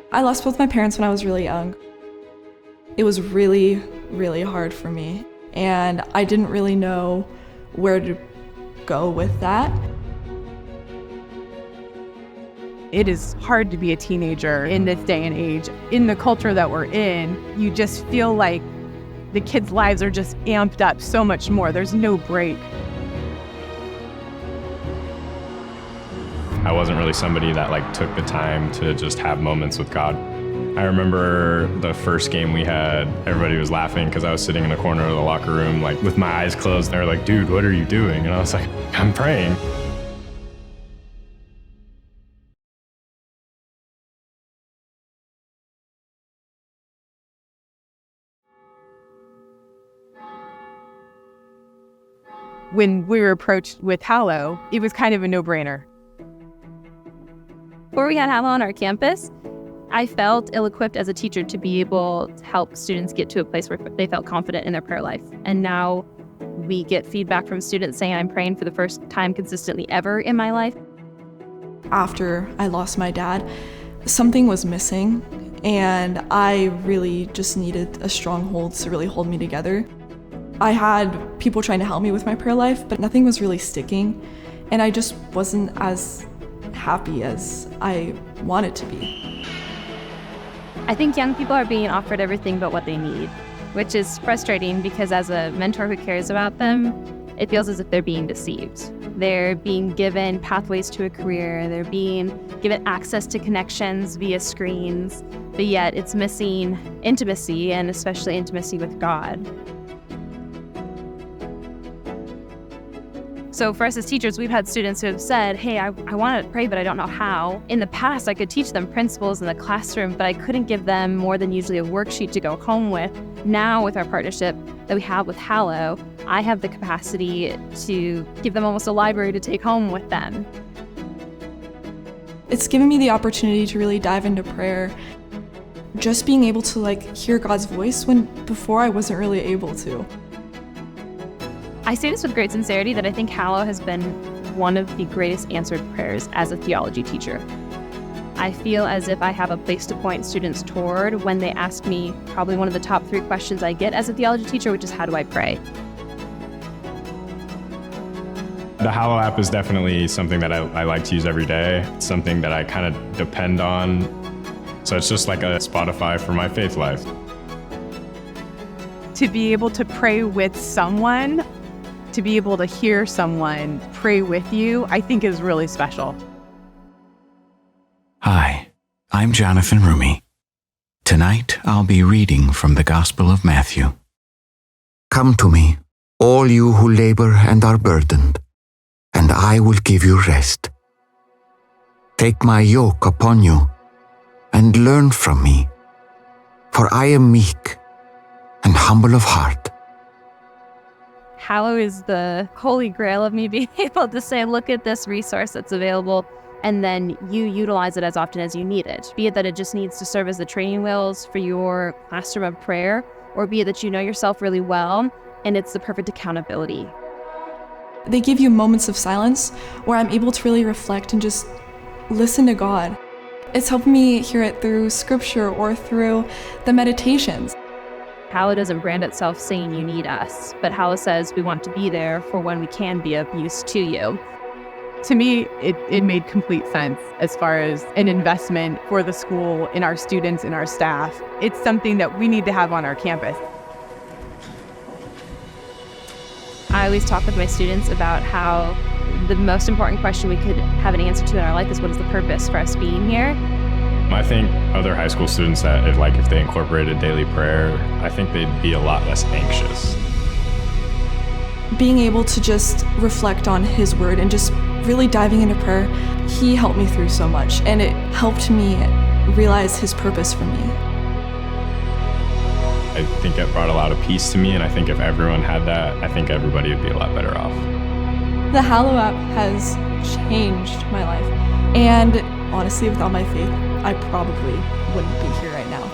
I lost both my parents when I was really young. It was really, really hard for me, and I didn't really know where to go with that. It is hard to be a teenager in this day and age. In the culture that we're in, you just feel like the kids' lives are just amped up so much more. There's no break. I wasn't really somebody that took the time to just have moments with God. I remember the first game we had, everybody was laughing because I was sitting in the corner of the locker room with my eyes closed. They were like, "Dude, what are you doing?" And I was like, "I'm praying." When we were approached with Hallow, it was kind of a no-brainer. Before we had Hallow on our campus, I felt ill-equipped as a teacher to be able to help students get to a place where they felt confident in their prayer life. And now we get feedback from students saying I'm praying for the first time consistently ever in my life. After I lost my dad, something was missing, and I really just needed a stronghold to really hold me together. I had people trying to help me with my prayer life, but nothing was really sticking, and I just wasn't as happy as I wanted to be. I think young people are being offered everything but what they need, which is frustrating because as a mentor who cares about them, it feels as if they're being deceived. They're being given pathways to a career, they're being given access to connections via screens, but yet it's missing intimacy, and especially intimacy with God. So for us as teachers, we've had students who have said, hey, I want to pray, but I don't know how. In the past, I could teach them principles in the classroom, but I couldn't give them more than usually a worksheet to go home with. Now, with our partnership that we have with Hallow, I have the capacity to give them almost a library to take home with them. It's given me the opportunity to really dive into prayer. Just being able to hear God's voice when before I wasn't really able to. I say this with great sincerity that I think Hallow has been one of the greatest answered prayers as a theology teacher. I feel as if I have a place to point students toward when they ask me probably one of the top 3 questions I get as a theology teacher, which is how do I pray? The Hallow app is definitely something that I like to use every day. It's something that I kind of depend on. So it's just like a Spotify for my faith life. To be able to pray with someone, to be able to hear someone pray with you, I think is really special. Hi, I'm Jonathan Rumi. Tonight I'll be reading from the Gospel of Matthew. Come to me, all you who labor and are burdened, and I will give you rest. Take my yoke upon you and learn from me, for I am meek and humble of heart. Hallow is the holy grail of me being able to say, look at this resource that's available, and then you utilize it as often as you need it. Be it that it just needs to serve as the training wheels for your classroom of prayer, or be it that you know yourself really well, and it's the perfect accountability. They give you moments of silence where I'm able to really reflect and just listen to God. It's helped me hear it through scripture or through the meditations. Hallow doesn't brand itself saying you need us, but Hallow says we want to be there for when we can be of use to you. To me, it made complete sense as far as an investment for the school, in our students, in our staff. It's something that we need to have on our campus. I always talk with my students about how the most important question we could have an answer to in our life is what is the purpose for us being here? I think other high school students that, if they incorporated daily prayer, I think they'd be a lot less anxious. Being able to just reflect on His Word and just really diving into prayer, He helped me through so much, and it helped me realize His purpose for me. I think it brought a lot of peace to me, and I think if everyone had that, I think everybody would be a lot better off. The Hallow app has changed my life, and honestly, without my faith, I probably wouldn't be here right now.